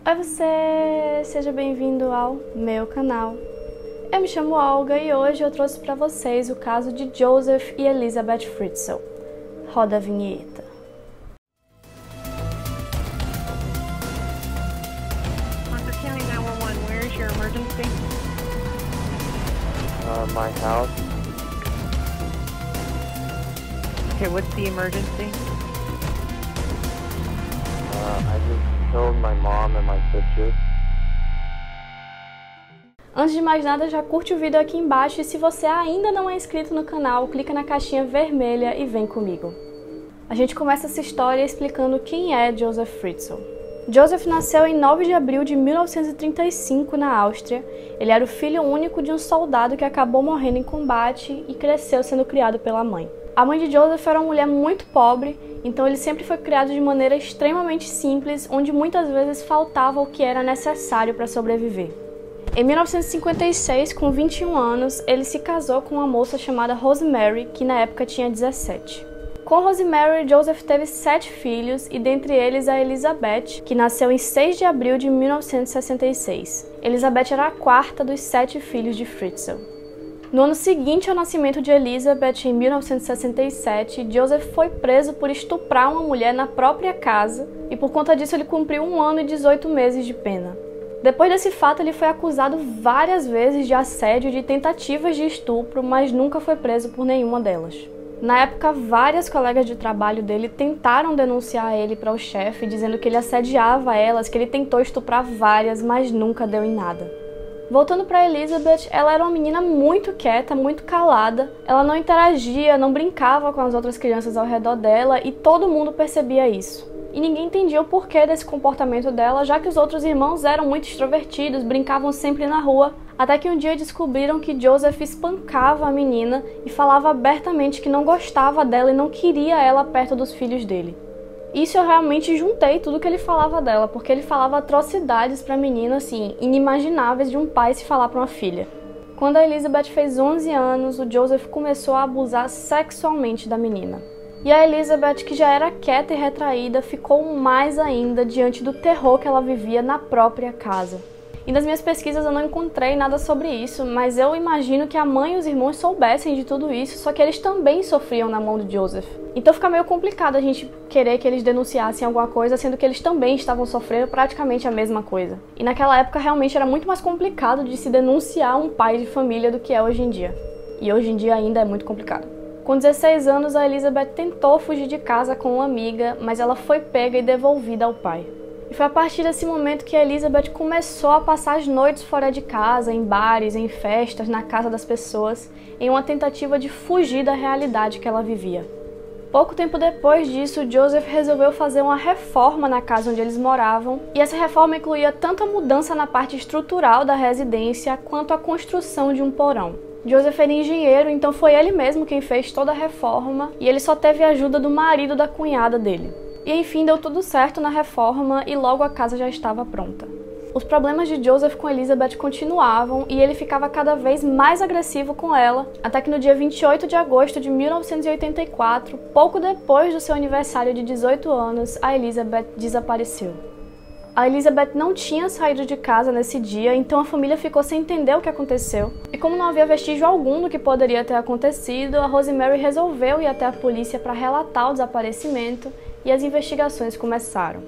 Oi você! Seja bem-vindo ao meu canal. Eu me chamo Olga e hoje eu trouxe para vocês o caso de Joseph e Elizabeth Fritzl. Roda a vinheta. Parker County 911, where is your emergency? My house. Okay, what's the emergency? I just killed my mom and my sister. Antes de mais nada, já curte o vídeo aqui embaixo e se você ainda não é inscrito no canal, clica na caixinha vermelha e vem comigo. A gente começa essa história explicando quem é Joseph Fritzl. Joseph nasceu em 9 de abril de 1935 na Áustria. Ele era o filho único de um soldado que acabou morrendo em combate e cresceu sendo criado pela mãe. A mãe de Joseph era uma mulher muito pobre, então ele sempre foi criado de maneira extremamente simples, onde muitas vezes faltava o que era necessário para sobreviver. Em 1956, com 21 anos, ele se casou com uma moça chamada Rosemary, que na época tinha 17. Com Rosemary, Joseph teve 7 filhos, e dentre eles a Elizabeth, que nasceu em 6 de abril de 1966. Elizabeth era a quarta dos 7 filhos de Fritzl. No ano seguinte ao nascimento de Elizabeth, em 1967, Joseph foi preso por estuprar uma mulher na própria casa, e por conta disso ele cumpriu 1 ano e 18 meses de pena. Depois desse fato, ele foi acusado várias vezes de assédio e de tentativas de estupro, mas nunca foi preso por nenhuma delas. Na época, várias colegas de trabalho dele tentaram denunciar ele para o chefe, dizendo que ele assediava elas, que ele tentou estuprar várias, mas nunca deu em nada. Voltando para Elizabeth, ela era uma menina muito quieta, muito calada, ela não interagia, não brincava com as outras crianças ao redor dela e todo mundo percebia isso. E ninguém entendia o porquê desse comportamento dela, já que os outros irmãos eram muito extrovertidos, brincavam sempre na rua, até que um dia descobriram que Joseph espancava a menina e falava abertamente que não gostava dela e não queria ela perto dos filhos dele. Isso eu realmente juntei tudo que ele falava dela, porque ele falava atrocidades pra menina, assim, inimagináveis de um pai se falar pra uma filha. Quando a Elizabeth fez 11 anos, o Joseph começou a abusar sexualmente da menina. E a Elizabeth, que já era quieta e retraída, ficou mais ainda diante do terror que ela vivia na própria casa. E nas minhas pesquisas eu não encontrei nada sobre isso, mas eu imagino que a mãe e os irmãos soubessem de tudo isso, só que eles também sofriam na mão de Joseph. Então fica meio complicado a gente querer que eles denunciassem alguma coisa, sendo que eles também estavam sofrendo praticamente a mesma coisa. E naquela época realmente era muito mais complicado de se denunciar um pai de família do que é hoje em dia. E hoje em dia ainda é muito complicado. Com 16 anos, a Elizabeth tentou fugir de casa com uma amiga, mas ela foi pega e devolvida ao pai. E foi a partir desse momento que a Elizabeth começou a passar as noites fora de casa, em bares, em festas, na casa das pessoas, em uma tentativa de fugir da realidade que ela vivia. Pouco tempo depois disso, Joseph resolveu fazer uma reforma na casa onde eles moravam, e essa reforma incluía tanto a mudança na parte estrutural da residência, quanto a construção de um porão. Joseph era engenheiro, então foi ele mesmo quem fez toda a reforma, e ele só teve a ajuda do marido da cunhada dele. E enfim, deu tudo certo na reforma e logo a casa já estava pronta. Os problemas de Joseph com Elizabeth continuavam e ele ficava cada vez mais agressivo com ela, até que no dia 28 de agosto de 1984, pouco depois do seu aniversário de 18 anos, a Elizabeth desapareceu. A Elizabeth não tinha saído de casa nesse dia, então a família ficou sem entender o que aconteceu. E como não havia vestígio algum do que poderia ter acontecido, a Rosemary resolveu ir até a polícia para relatar o desaparecimento e as investigações começaram.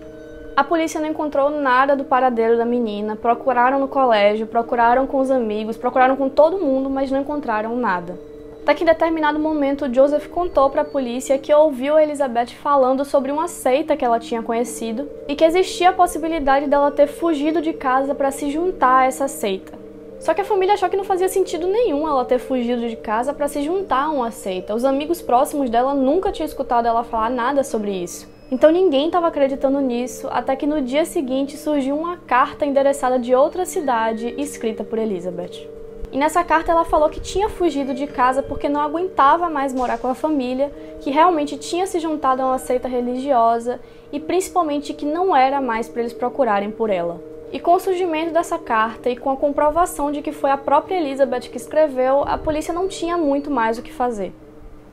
A polícia não encontrou nada do paradeiro da menina, procuraram no colégio, procuraram com os amigos, procuraram com todo mundo, mas não encontraram nada. Até que em determinado momento, Joseph contou para a polícia que ouviu a Elizabeth falando sobre uma seita que ela tinha conhecido e que existia a possibilidade dela ter fugido de casa para se juntar a essa seita. Só que a família achou que não fazia sentido nenhum ela ter fugido de casa para se juntar a uma seita. Os amigos próximos dela nunca tinham escutado ela falar nada sobre isso. Então ninguém estava acreditando nisso, até que no dia seguinte surgiu uma carta endereçada de outra cidade, escrita por Elizabeth. E nessa carta ela falou que tinha fugido de casa porque não aguentava mais morar com a família, que realmente tinha se juntado a uma seita religiosa e principalmente que não era mais para eles procurarem por ela. E com o surgimento dessa carta e com a comprovação de que foi a própria Elizabeth que escreveu, a polícia não tinha muito mais o que fazer.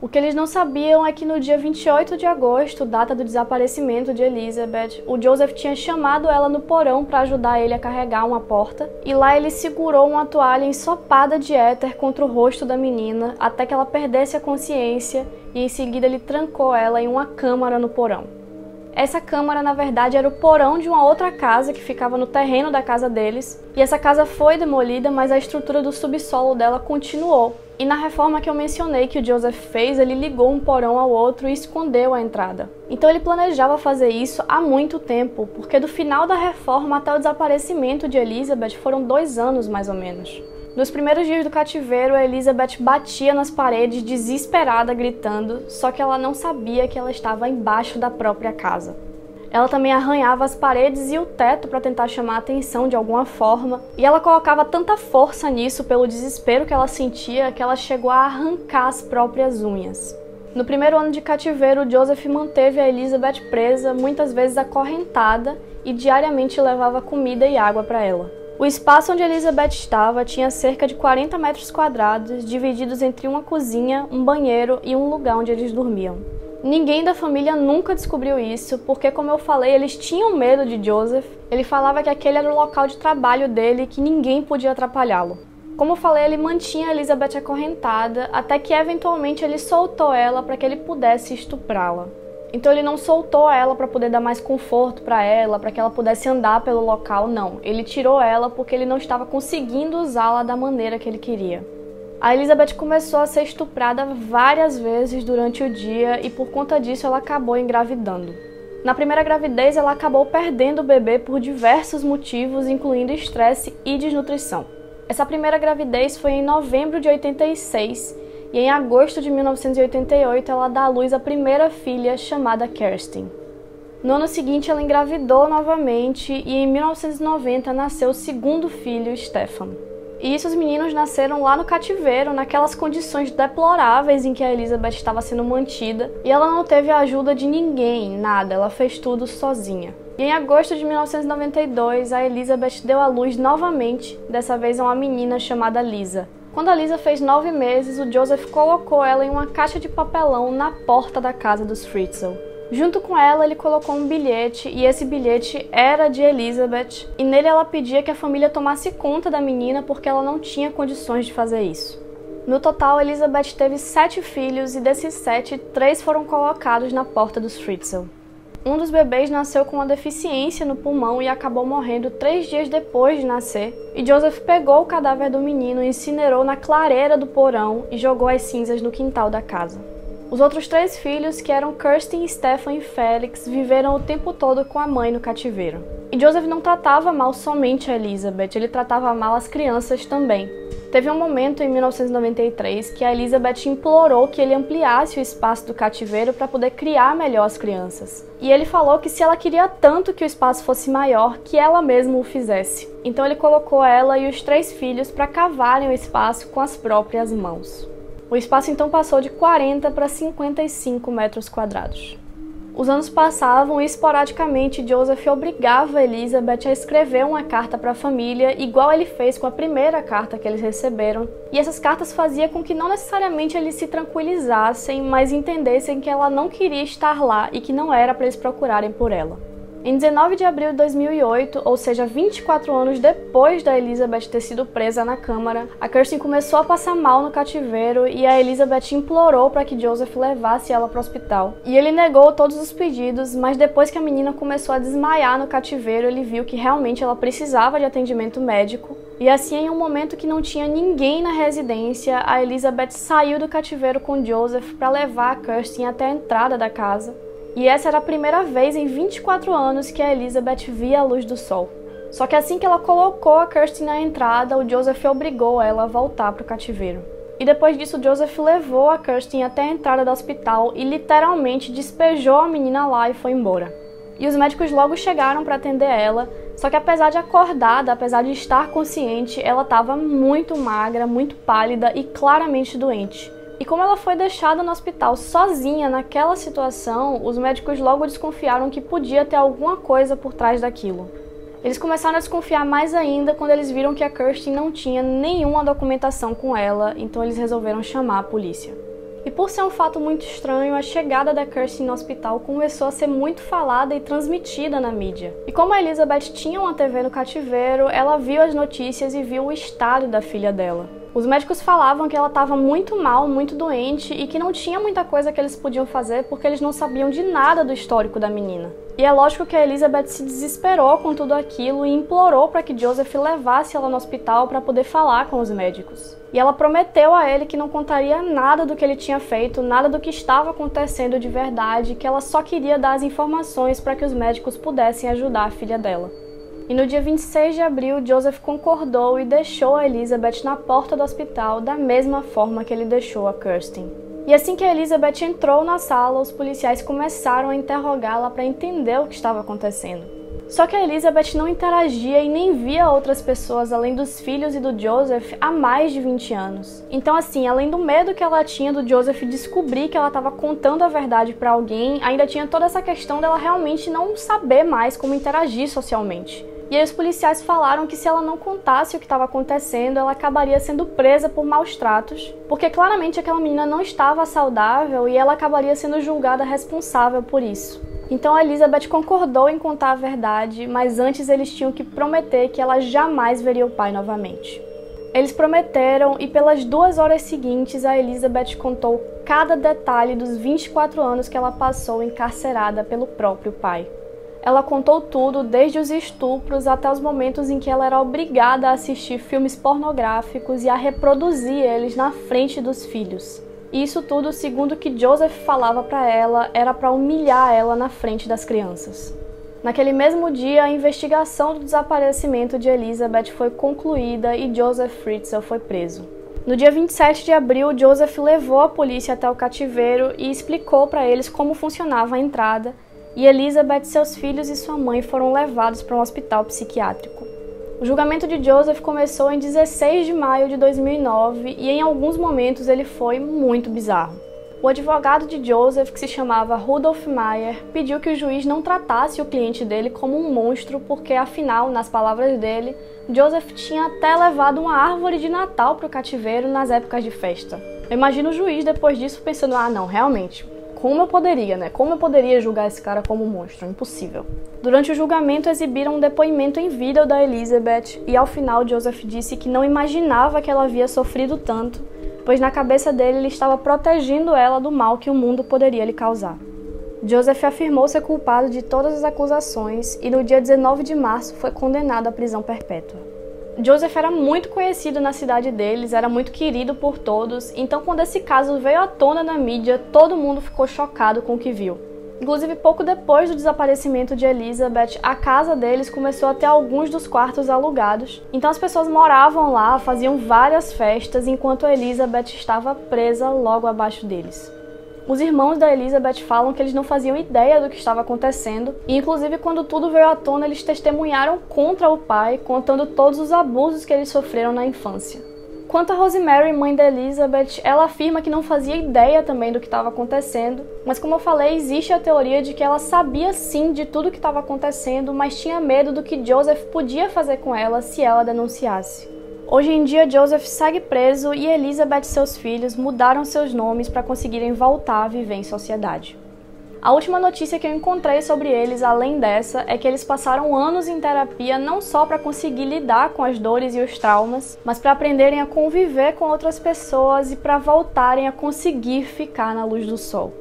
O que eles não sabiam é que no dia 28 de agosto, data do desaparecimento de Elizabeth, o Joseph tinha chamado ela no porão para ajudar ele a carregar uma porta, e lá ele segurou uma toalha ensopada de éter contra o rosto da menina até que ela perdesse a consciência, e em seguida ele trancou ela em uma câmara no porão. Essa câmara, na verdade, era o porão de uma outra casa que ficava no terreno da casa deles, e essa casa foi demolida, mas a estrutura do subsolo dela continuou. E na reforma que eu mencionei que o Joseph fez, ele ligou um porão ao outro e escondeu a entrada. Então ele planejava fazer isso há muito tempo, porque do final da reforma até o desaparecimento de Elizabeth foram 2 anos mais ou menos. Nos primeiros dias do cativeiro, a Elizabeth batia nas paredes desesperada, gritando, só que ela não sabia que ela estava embaixo da própria casa. Ela também arranhava as paredes e o teto para tentar chamar a atenção de alguma forma, e ela colocava tanta força nisso pelo desespero que ela sentia que ela chegou a arrancar as próprias unhas. No primeiro ano de cativeiro, Joseph manteve a Elizabeth presa, muitas vezes acorrentada, e diariamente levava comida e água para ela. O espaço onde Elizabeth estava tinha cerca de 40 metros quadrados, divididos entre uma cozinha, um banheiro e um lugar onde eles dormiam. Ninguém da família nunca descobriu isso, porque, como eu falei, eles tinham medo de Joseph. Ele falava que aquele era o local de trabalho dele e que ninguém podia atrapalhá-lo. Como eu falei, ele mantinha Elizabeth acorrentada, até que eventualmente ele soltou ela para que ele pudesse estuprá-la. Então ele não soltou ela para poder dar mais conforto para ela, para que ela pudesse andar pelo local, não. Ele tirou ela porque ele não estava conseguindo usá-la da maneira que ele queria. A Elizabeth começou a ser estuprada várias vezes durante o dia e por conta disso ela acabou engravidando. Na primeira gravidez ela acabou perdendo o bebê por diversos motivos, incluindo estresse e desnutrição. Essa primeira gravidez foi em novembro de 86, e em agosto de 1988 ela dá à luz a primeira filha, chamada Kirsten. No ano seguinte ela engravidou novamente e em 1990 nasceu o segundo filho, Stefan. E isso, os meninos nasceram lá no cativeiro, naquelas condições deploráveis em que a Elizabeth estava sendo mantida, e ela não teve a ajuda de ninguém, nada, ela fez tudo sozinha. E em agosto de 1992 a Elizabeth deu à luz novamente, dessa vez a uma menina chamada Lisa. Quando a Lisa fez 9 meses, o Joseph colocou ela em uma caixa de papelão na porta da casa dos Fritzl. Junto com ela, ele colocou um bilhete, e esse bilhete era de Elizabeth, e nele ela pedia que a família tomasse conta da menina porque ela não tinha condições de fazer isso. No total, Elizabeth teve 7 filhos, e desses 7, 3 foram colocados na porta dos Fritzl. Um dos bebês nasceu com uma deficiência no pulmão e acabou morrendo 3 dias depois de nascer, e Joseph pegou o cadáver do menino e incinerou na clareira do porão e jogou as cinzas no quintal da casa. Os outros 3 filhos, que eram Kirsten, Stefan e Felix, viveram o tempo todo com a mãe no cativeiro. E Joseph não tratava mal somente a Elizabeth, ele tratava mal as crianças também. Teve um momento em 1993 que a Elizabeth implorou que ele ampliasse o espaço do cativeiro para poder criar melhor as crianças. E ele falou que se ela queria tanto que o espaço fosse maior, que ela mesma o fizesse. Então ele colocou ela e os 3 filhos para cavarem o espaço com as próprias mãos. O espaço então passou de 40 para 55 metros quadrados. Os anos passavam e esporadicamente Joseph obrigava Elizabeth a escrever uma carta para a família, igual ele fez com a primeira carta que eles receberam. E essas cartas faziam com que não necessariamente eles se tranquilizassem, mas entendessem que ela não queria estar lá e que não era para eles procurarem por ela. Em 19 de abril de 2008, ou seja, 24 anos depois da Elizabeth ter sido presa na câmara, a Kirsten começou a passar mal no cativeiro e a Elizabeth implorou para que Joseph levasse ela para o hospital. E ele negou todos os pedidos, mas depois que a menina começou a desmaiar no cativeiro, ele viu que realmente ela precisava de atendimento médico. E assim, em um momento que não tinha ninguém na residência, a Elizabeth saiu do cativeiro com Joseph para levar a Kirsten até a entrada da casa. E essa era a primeira vez em 24 anos que a Elizabeth via a luz do sol. Só que assim que ela colocou a Kirsten na entrada, o Joseph obrigou ela a voltar para o cativeiro. E depois disso, o Joseph levou a Kirsten até a entrada do hospital e literalmente despejou a menina lá e foi embora. E os médicos logo chegaram para atender ela, só que apesar de acordada, apesar de estar consciente, ela estava muito magra, muito pálida e claramente doente. E como ela foi deixada no hospital sozinha naquela situação, os médicos logo desconfiaram que podia ter alguma coisa por trás daquilo. Eles começaram a desconfiar mais ainda quando eles viram que a Kirsten não tinha nenhuma documentação com ela, então eles resolveram chamar a polícia. E por ser um fato muito estranho, a chegada da Kirsty no hospital começou a ser muito falada e transmitida na mídia. E como a Elizabeth tinha uma TV no cativeiro, ela viu as notícias e viu o estado da filha dela. Os médicos falavam que ela estava muito mal, muito doente e que não tinha muita coisa que eles podiam fazer porque eles não sabiam de nada do histórico da menina. E é lógico que a Elizabeth se desesperou com tudo aquilo e implorou para que Joseph levasse ela no hospital para poder falar com os médicos. E ela prometeu a ele que não contaria nada do que ele tinha feito, nada do que estava acontecendo de verdade, que ela só queria dar as informações para que os médicos pudessem ajudar a filha dela. E no dia 26 de abril, Joseph concordou e deixou a Elizabeth na porta do hospital da mesma forma que ele deixou a Kirsty. E assim que a Elizabeth entrou na sala, os policiais começaram a interrogá-la para entender o que estava acontecendo. Só que a Elizabeth não interagia e nem via outras pessoas além dos filhos e do Joseph há mais de 20 anos. Então assim, além do medo que ela tinha do Joseph descobrir que ela estava contando a verdade para alguém, ainda tinha toda essa questão dela realmente não saber mais como interagir socialmente. E aí os policiais falaram que se ela não contasse o que estava acontecendo, ela acabaria sendo presa por maus tratos, porque claramente aquela menina não estava saudável e ela acabaria sendo julgada responsável por isso. Então a Elizabeth concordou em contar a verdade, mas antes eles tinham que prometer que ela jamais veria o pai novamente. Eles prometeram e pelas 2 horas seguintes a Elizabeth contou cada detalhe dos 24 anos que ela passou encarcerada pelo próprio pai. Ela contou tudo, desde os estupros até os momentos em que ela era obrigada a assistir filmes pornográficos e a reproduzir eles na frente dos filhos. E isso tudo, segundo o que Joseph falava para ela, era para humilhar ela na frente das crianças. Naquele mesmo dia, a investigação do desaparecimento de Elizabeth foi concluída e Joseph Fritzl foi preso. No dia 27 de abril, Joseph levou a polícia até o cativeiro e explicou para eles como funcionava a entrada, e Elizabeth, seus filhos e sua mãe foram levados para um hospital psiquiátrico. O julgamento de Joseph começou em 16 de maio de 2009 e em alguns momentos ele foi muito bizarro. O advogado de Joseph, que se chamava Rudolf Meyer, pediu que o juiz não tratasse o cliente dele como um monstro porque, afinal, nas palavras dele, Joseph tinha até levado uma árvore de Natal para o cativeiro nas épocas de festa. Eu imagino o juiz depois disso pensando, não, realmente, como eu poderia, né? Como eu poderia julgar esse cara como um monstro? Impossível. Durante o julgamento, exibiram um depoimento em vídeo da Elizabeth e, ao final, Joseph disse que não imaginava que ela havia sofrido tanto, pois na cabeça dele ele estava protegendo ela do mal que o mundo poderia lhe causar. Joseph afirmou ser culpado de todas as acusações e, no dia 19 de março, foi condenado à prisão perpétua. Joseph era muito conhecido na cidade deles, era muito querido por todos, então quando esse caso veio à tona na mídia, todo mundo ficou chocado com o que viu. Inclusive, pouco depois do desaparecimento de Elizabeth, a casa deles começou a ter alguns dos quartos alugados, então as pessoas moravam lá, faziam várias festas, enquanto Elizabeth estava presa logo abaixo deles. Os irmãos da Elizabeth falam que eles não faziam ideia do que estava acontecendo e, inclusive, quando tudo veio à tona, eles testemunharam contra o pai, contando todos os abusos que eles sofreram na infância. Quanto a Rosemary, mãe da Elizabeth, ela afirma que não fazia ideia também do que estava acontecendo, mas como eu falei, existe a teoria de que ela sabia sim de tudo o que estava acontecendo, mas tinha medo do que Joseph podia fazer com ela se ela denunciasse. Hoje em dia, Joseph segue preso e Elizabeth e seus filhos mudaram seus nomes para conseguirem voltar a viver em sociedade. A última notícia que eu encontrei sobre eles, além dessa, é que eles passaram anos em terapia não só para conseguir lidar com as dores e os traumas, mas para aprenderem a conviver com outras pessoas e para voltarem a conseguir ficar na luz do sol.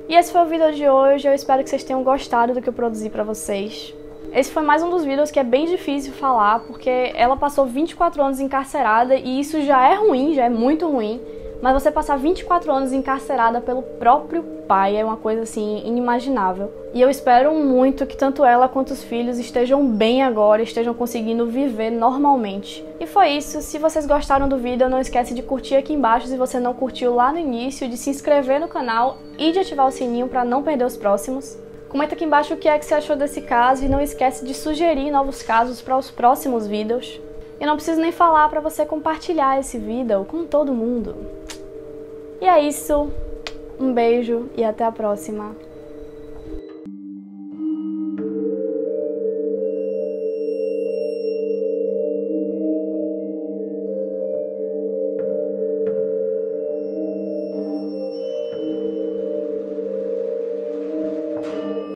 E esse foi o vídeo de hoje, eu espero que vocês tenham gostado do que eu produzi para vocês. Esse foi mais um dos vídeos que é bem difícil falar, porque ela passou 24 anos encarcerada e isso já é ruim, já é muito ruim, mas você passar 24 anos encarcerada pelo próprio pai é uma coisa assim inimaginável. E eu espero muito que tanto ela quanto os filhos estejam bem agora, estejam conseguindo viver normalmente. E foi isso, se vocês gostaram do vídeo, não esquece de curtir aqui embaixo se você não curtiu lá no início, de se inscrever no canal e de ativar o sininho para não perder os próximos. Comenta aqui embaixo o que é que você achou desse caso e não esquece de sugerir novos casos para os próximos vídeos. E não preciso nem falar para você compartilhar esse vídeo com todo mundo. E é isso, um beijo e até a próxima.